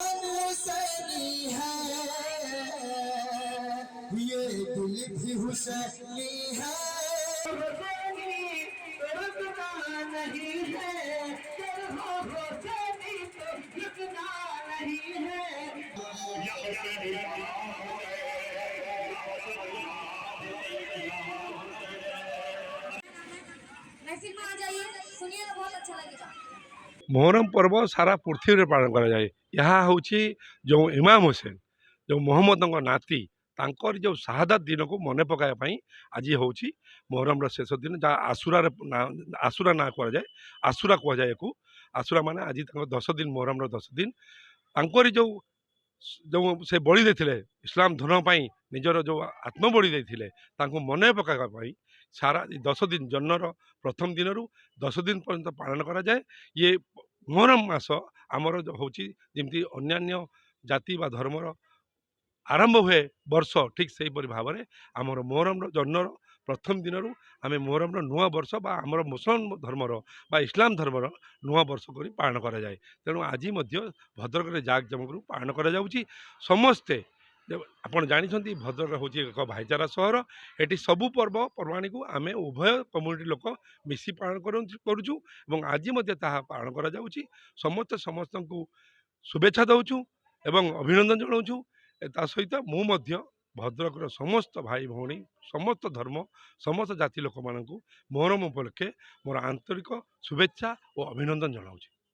हुसैनी है ये दिल भी हुसैनी है। हुसैनी रुकना नहीं है, जब हो हुसैनी तो झुकना नहीं है। मैसेज में आ जाइए, सुनिएगा, बहुत अच्छा लगेगा। मोहरम पर्व सारा पृथ्वी पालन कराए। यहाँ हूँ जो इमाम हुसैन जो मोहम्मद नाती तांकर जो शहादत दिन को मन पकाया आज हूँ मोहरम शेष दिन जहाँ आसुरा ना कहुए आसुरा कहुए आसुरा माने आज 10 दिन मोहरम 10 दिन तांकरी जो जो से बलि देते इस्लाम धर्म पर निजर जो आत्मबलि देते मन पकाइवाई सारा 10 दिन जन्मर प्रथम दिन रु 10 दिन पर्यंत पालन करा जाए। ये मोहरम मास आमर हूँ जमी अन्य जाति बा धर्मर आरंभ हुए वर्ष ठीक से भाव में आमर मोहरम जन्मर प्रथम दिन रु आम मोहरम नुआ वर्ष बा आमर मुसलमान धर्मर बा इस्लाम धर्मर नुआ वर्ष कर पालन करा जाए। तेणु आज भद्रक में जाक जमक पालन करा जाउची। समस्ते आपण जानते भद्रक हूँ एक भाईचारा सहर। एटी सबू पर्व पर्वाणी को आम उभय कम्युनिटी लोक मिसी पालन करुचु आज पालन करा जाउची। समस्त समस्त को शुभेच्छा दौचु एवं अभिनंदन जनाऊँ। ता सहित मु भद्रक समस्त भाई भौणी समस्त धर्म समस्त जाति लोक मानू मोहरम उपलक्षे मोर आंतरिक शुभेच्छा और अभिनंदन जनाऊँ।